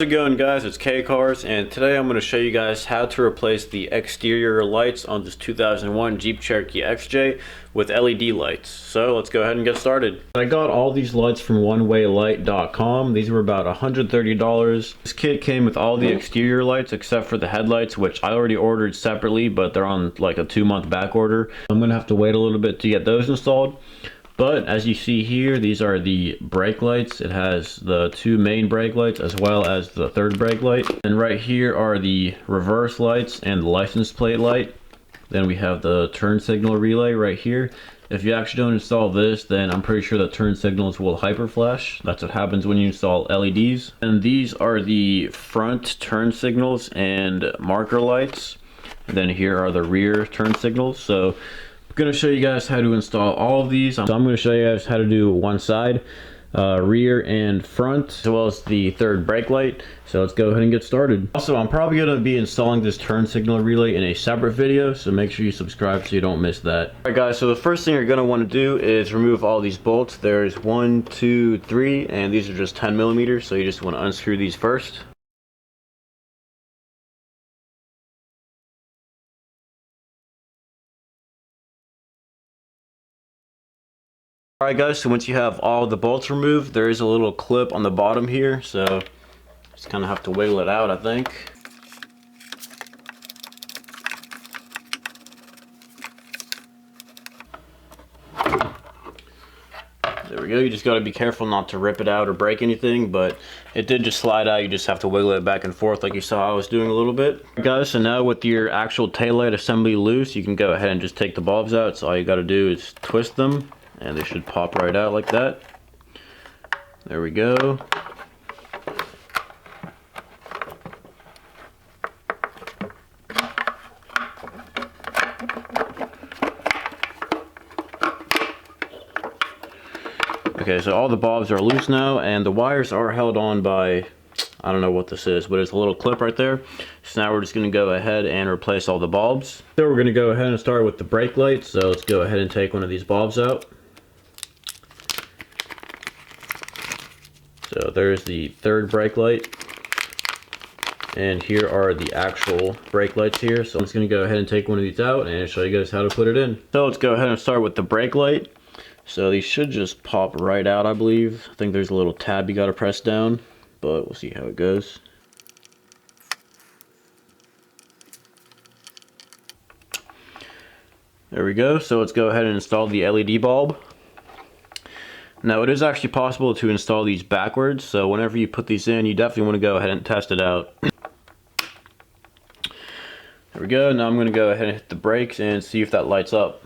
How's it going, guys? It's K Cars, and today I'm going to show you guys how to replace the exterior lights on this 2001 Jeep Cherokee XJ with LED lights. So let's go ahead and get started. I got all these lights from onewaylight.com. These were about $130. This kit came with all the exterior lights except for the headlights, which I already ordered separately, but they're on like a 2-month back order. I'm going to have to wait a little bit to get those installed. But as you see here, these are the brake lights. It has the 2 main brake lights as well as the 3rd brake light. And right here are the reverse lights and the license plate light. Then we have the turn signal relay right here. If you actually don't install this, then I'm pretty sure that turn signals will hyper flash. That's what happens when you install LEDs. And these are the front turn signals and marker lights. And then here are the rear turn signals. So I'm going to show you guys how to install all of these. So I'm going to show you guys how to do one side, rear and front, as well as the 3rd brake light. So let's go ahead and get started. Also, I'm probably going to be installing this turn signal relay in a separate video, so make sure you subscribe so you don't miss that. Alright guys, so the first thing you're going to want to do is remove all these bolts. There's 1, 2, 3, and these are just 10 millimeters, so you just want to unscrew these first. Alright guys, so once you have all the bolts removed, there is a little clip on the bottom here, so just kind of have to wiggle it out, I think. There we go. You just got to be careful not to rip it out or break anything, but it did just slide out. You just have to wiggle it back and forth like you saw I was doing a little bit. Alright guys, so now with your actual taillight assembly loose, you can go ahead and just take the bulbs out. So all you got to do is twist them, and they should pop right out like that. There we go. Okay, so all the bulbs are loose now, and the wires are held on by, I don't know what this is, but it's a little clip right there. So now we're just going to go ahead and replace all the bulbs. So we're going to go ahead and start with the brake lights. So let's go ahead and take one of these bulbs out. So there's the 3rd brake light, and here are the actual brake lights here. So I'm just going to go ahead and take one of these out and show you guys how to put it in. So let's go ahead and start with the brake light. So these should just pop right out, I believe. I think there's a little tab you got to press down, but we'll see how it goes. There we go. So let's go ahead and install the LED bulb. Now it is actually possible to install these backwards, so whenever you put these in, you definitely want to go ahead and test it out. There we go. Now I'm going to go ahead and hit the brakes and see if that lights up.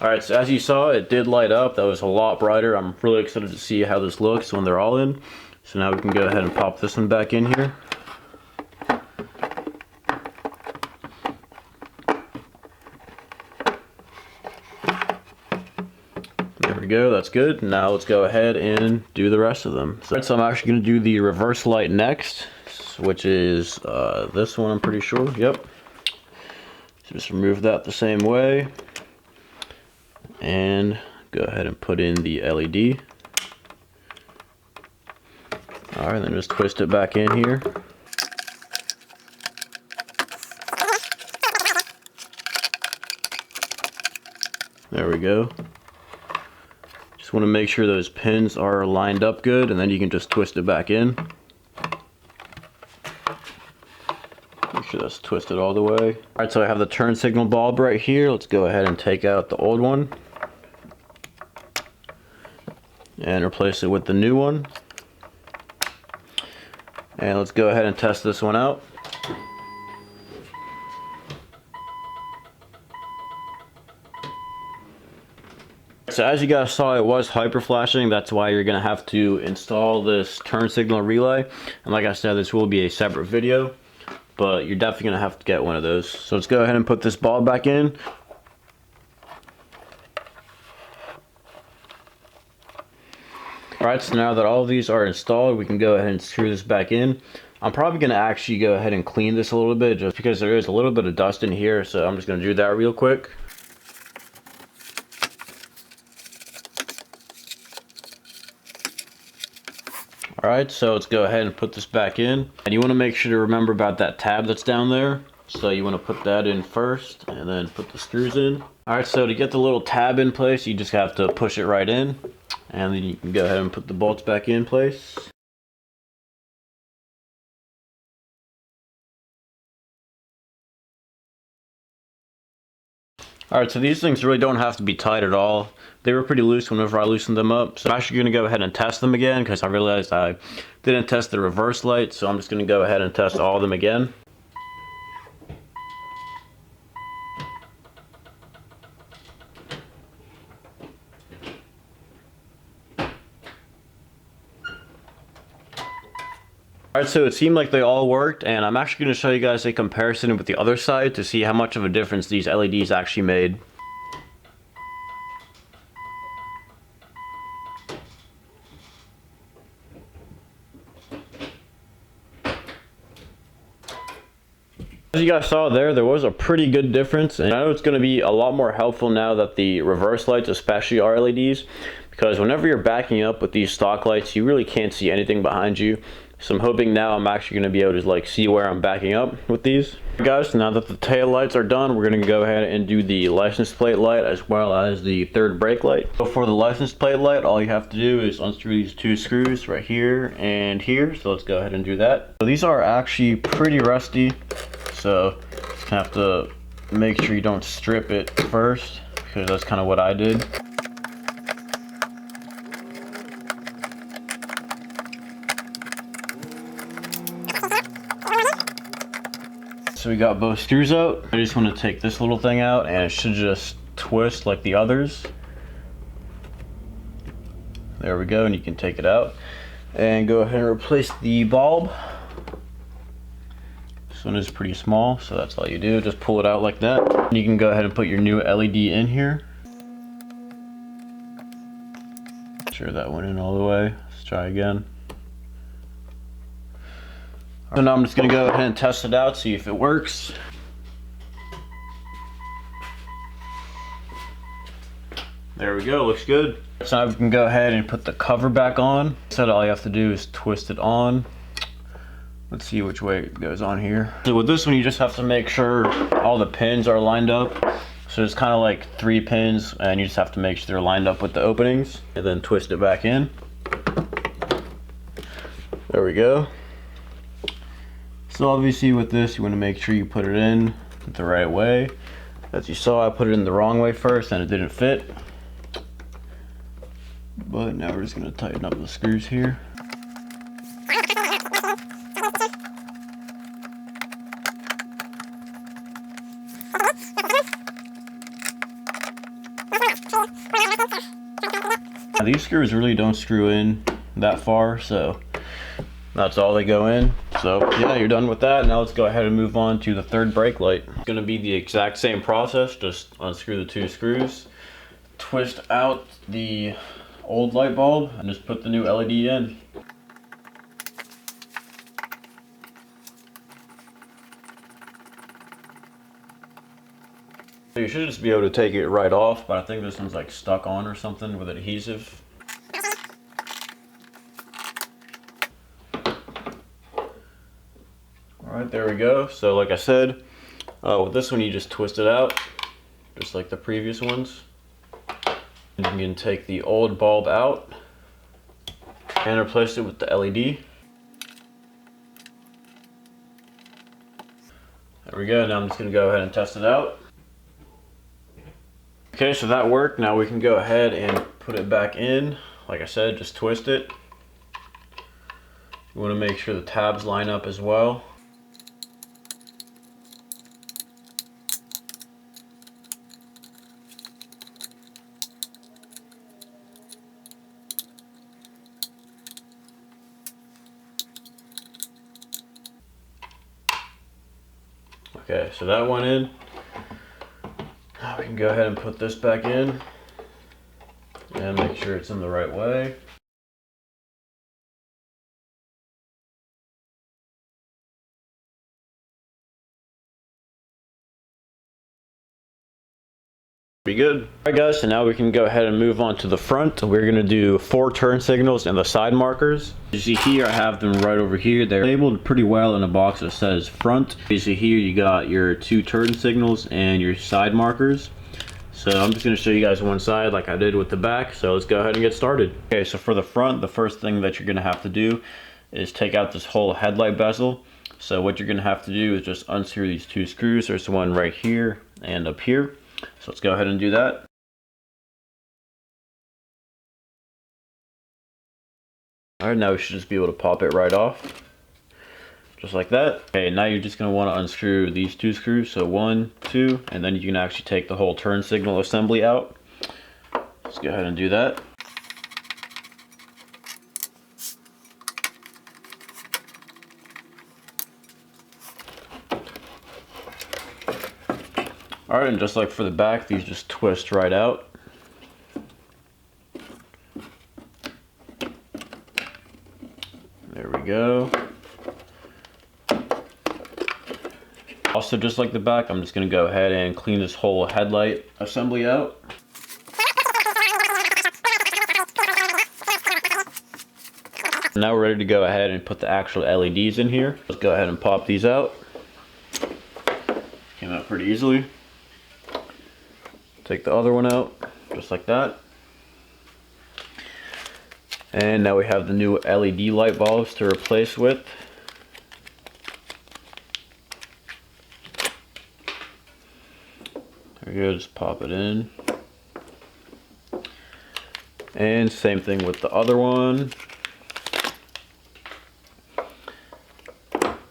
Alright, so as you saw, it did light up. That was a lot brighter. I'm really excited to see how this looks when they're all in. So now we can go ahead and pop this one back in here. There we go, that's good. Now let's go ahead and do the rest of them. So I'm actually going to do the reverse light next, which is this one, I'm pretty sure. Yep. So just remove that the same way. And go ahead and put in the LED. Alright, then just twist it back in here. There we go. Just want to make sure those pins are lined up good, and then you can just twist it back in. Make sure that's twisted all the way. Alright, so I have the turn signal bulb right here. Let's go ahead and take out the old one and replace it with the new one. And let's go ahead and test this one out. So as you guys saw, it was hyper flashing. That's why you're going to have to install this turn signal relay. And like I said, this will be a separate video, but you're definitely going to have to get one of those. So let's go ahead and put this bulb back in. Alright, so now that all of these are installed, we can go ahead and screw this back in. I'm probably going to actually go ahead and clean this a little bit just because there is a little bit of dust in here, so I'm just going to do that real quick. Alright, so let's go ahead and put this back in. And you want to make sure to remember about that tab that's down there. So you want to put that in first and then put the screws in. Alright, so to get the little tab in place, you just have to push it right in. And then you can go ahead and put the bolts back in place. Alright, so these things really don't have to be tight at all. They were pretty loose whenever I loosened them up. So I'm actually going to go ahead and test them again because I realized I didn't test the reverse light. So I'm just going to go ahead and test all of them again. Alright, so it seemed like they all worked, and I'm actually going to show you guys a comparison with the other side to see how much of a difference these LEDs actually made. As you guys saw there was a pretty good difference, and I know it's going to be a lot more helpful now that the reverse lights especially are LEDs, because whenever you're backing up with these stock lights, you really can't see anything behind you. So I'm hoping now I'm actually going to be able to like see where I'm backing up with these. Guys, now that the tail lights are done, we're going to go ahead and do the license plate light as well as the third brake light. So for the license plate light, all you have to do is unscrew these two screws right here and here. So let's go ahead and do that. So these are actually pretty rusty, so just have to make sure you don't strip it first, because that's kind of what I did. So we got both screws out. I just want to take this little thing out, and it should just twist like the others. There we go, and you can take it out and go ahead and replace the bulb. This one is pretty small, so that's all you do, just pull it out like that. You can go ahead and put your new LED in here. Make sure that went in all the way. Let's try again. So now I'm just going to go ahead and test it out, see if it works. There we go, looks good. So now we can go ahead and put the cover back on. So all you have to do is twist it on. Let's see which way it goes on here. So with this one, you just have to make sure all the pins are lined up. So it's kind of like 3 pins, and you just have to make sure they're lined up with the openings, and then twist it back in. There we go. So obviously with this, you want to make sure you put it in the right way. As you saw, I put it in the wrong way first and it didn't fit. But now we're just going to tighten up the screws here. Now, these screws really don't screw in that far, so that's all they go in. So yeah, you're done with that. Now let's go ahead and move on to the third brake light. It's going to be the exact same process, just unscrew the 2 screws, twist out the old light bulb, and just put the new LED in. So you should just be able to take it right off, but I think this one's like stuck on or something with adhesive. Alright, there we go. So like I said, with this one you just twist it out, just like the previous ones. And you can take the old bulb out and replace it with the LED. There we go. Now I'm just going to go ahead and test it out. Okay, so that worked. Now we can go ahead and put it back in. Like I said, just twist it. You want to make sure the tabs line up as well. Okay, so that went in. Now we can go ahead and put this back in and make sure it's in the right way. Pretty good. All right guys, so now we can go ahead and move on to the front. We're gonna do 4 turn signals and the side markers. You see here, I have them right over here. They're labeled pretty well in a box that says front. You see here, you got your 2 turn signals and your side markers. So I'm just gonna show you guys one side like I did with the back. So let's go ahead and get started. Okay, so for the front, the first thing that you're gonna have to do is take out this whole headlight bezel. So what you're gonna have to do is just unscrew these 2 screws. There's one right here and up here. So let's go ahead and do that. Alright, now we should just be able to pop it right off. Just like that. Okay, now you're just going to want to unscrew these 2 screws. So 1, 2, and then you can actually take the whole turn signal assembly out. Let's go ahead and do that. Alright, and just like for the back, these just twist right out. There we go. Also, just like the back, I'm just going to go ahead and clean this whole headlight assembly out. Now we're ready to go ahead and put the actual LEDs in here. Let's go ahead and pop these out. Came out pretty easily. Take the other one out, just like that. And now we have the new LED light bulbs to replace with. There we go, just pop it in. And same thing with the other one.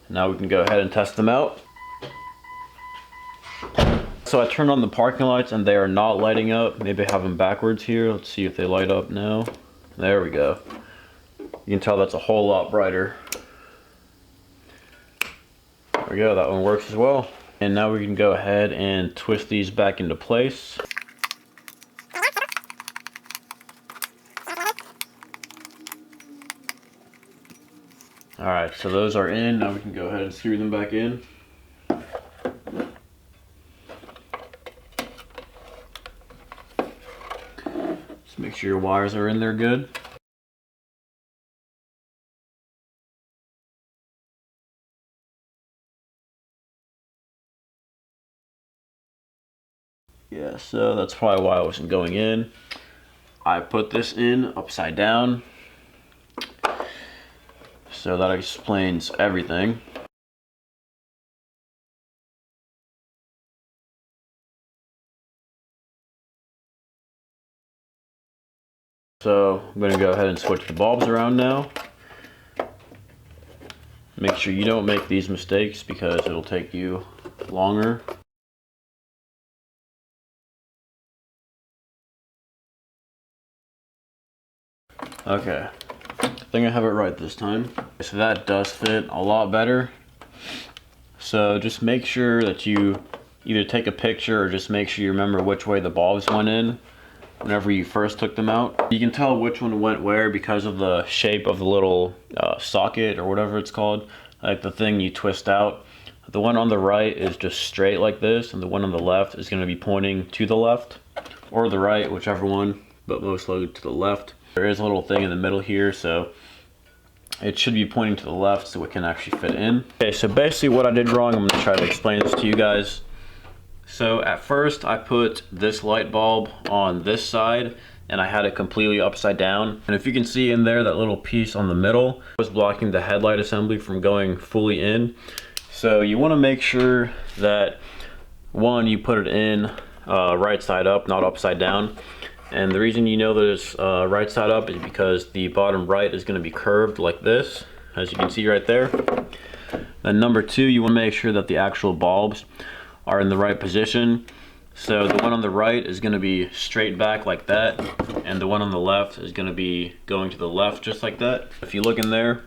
Now we can go ahead and test them out. So I turned on the parking lights and they are not lighting up. Maybe I have them backwards here. Let's see if they light up now. There we go. You can tell that's a whole lot brighter. There we go, that one works as well. And now we can go ahead and twist these back into place. Alright, so those are in. Now we can go ahead and screw them back in. Just make sure your wires are in there good. Yeah, so that's probably why I wasn't going in. I put this in upside down. So that explains everything. So I'm going to go ahead and switch the bulbs around now. Make sure you don't make these mistakes because it'll take you longer. Okay, I think I have it right this time. So that does fit a lot better. So just make sure that you either take a picture or just make sure you remember which way the bulbs went in whenever you first took them out. You can tell which one went where because of the shape of the little socket or whatever it's called, like the thing you twist out. The one on the right is just straight like this, and the one on the left is going to be pointing to the left or the right, whichever one, but most likely to the left. There is a little thing in the middle here, so it should be pointing to the left so it can actually fit in. Okay, so basically what I did wrong, I'm going to try to explain this to you guys. So at first I put this light bulb on this side and I had it completely upside down. And if you can see in there, that little piece on the middle was blocking the headlight assembly from going fully in. So you want to make sure that, one, you put it in right side up, not upside down. And the reason you know that it's right side up is because the bottom right is going to be curved like this, as you can see right there. And number two, you want to make sure that the actual bulbs are in the right position. So the one on the right is going to be straight back like that, and the one on the left is going to be going to the left just like that. If you look in there,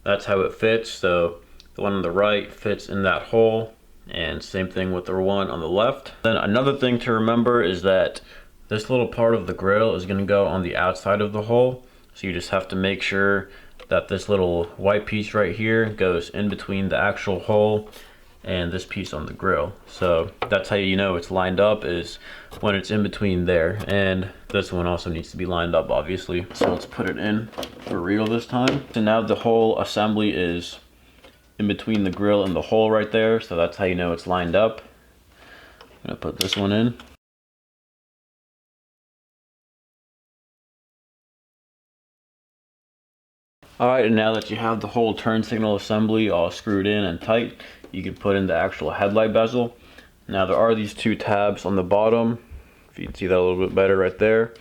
that's how it fits. So the one on the right fits in that hole, and same thing with the one on the left. Then another thing to remember is that this little part of the grill is going to go on the outside of the hole. So you just have to make sure that this little white piece right here goes in between the actual hole and this piece on the grill. So that's how you know it's lined up, is when it's in between there. And this one also needs to be lined up, obviously. So let's put it in for real this time. So now the whole assembly is in between the grill and the hole right there. So that's how you know it's lined up. I'm gonna put this one in. Alright, and now that you have the whole turn signal assembly all screwed in and tight, you can put in the actual headlight bezel. Now there are these two tabs on the bottom, if you can see that a little bit better right there.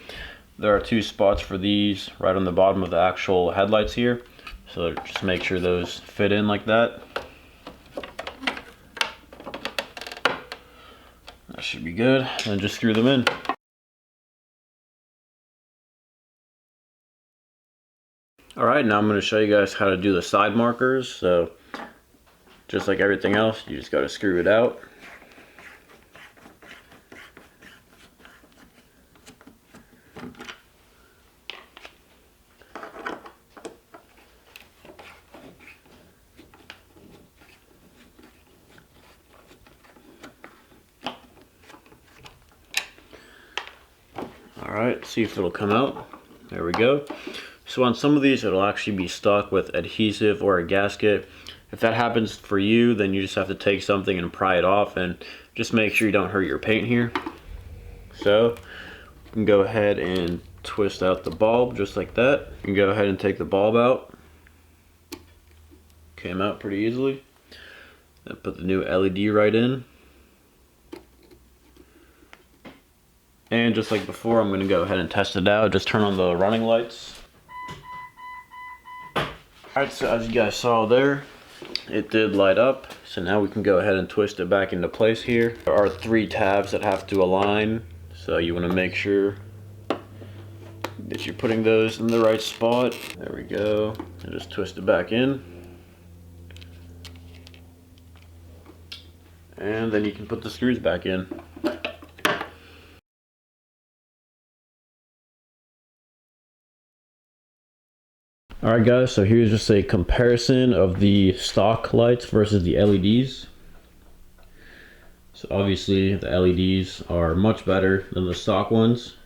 There are two spots for these right on the bottom of the actual headlights here. So just make sure those fit in like that. That should be good, and just screw them in. Alright, now I'm going to show you guys how to do the side markers. So just like everything else, you just got to screw it out. Alright, see if it'll come out. There we go. So on some of these, it'll actually be stuck with adhesive or a gasket. If that happens for you, then you just have to take something and pry it off, and just make sure you don't hurt your paint here. So you can go ahead and twist out the bulb just like that. You can go ahead and take the bulb out. Came out pretty easily. Then put the new LED right in. And just like before, I'm going to go ahead and test it out. Just turn on the running lights. Alright, so as you guys saw there, it did light up. So now we can go ahead and twist it back into place here. There are 3 tabs that have to align, so you want to make sure that you're putting those in the right spot. There we go. And just twist it back in. And then you can put the screws back in. Alright guys, so here's just a comparison of the stock lights versus the LEDs. So obviously the LEDs are much better than the stock ones.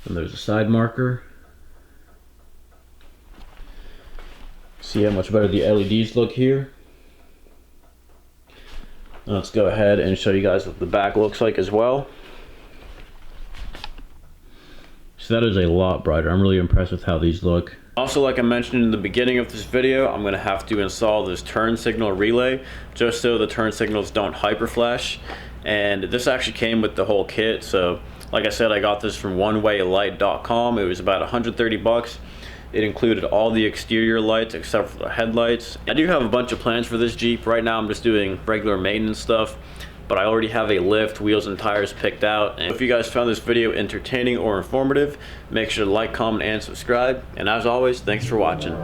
And there's a side marker. See how much better the LEDs look here. Now let's go ahead and show you guys what the back looks like as well. So that is a lot brighter. I'm really impressed with how these look. Also, like I mentioned in the beginning of this video, I'm going to have to install this turn signal relay just so the turn signals don't hyper flash. And this actually came with the whole kit. So like I said, I got this from onewaylight.com. It was about 130 bucks. It included all the exterior lights except for the headlights. I do have a bunch of plans for this Jeep. Right now I'm just doing regular maintenance stuff, but I already have a lift, wheels, and tires picked out. And if you guys found this video entertaining or informative, make sure to like, comment, and subscribe. And as always, thanks for watching.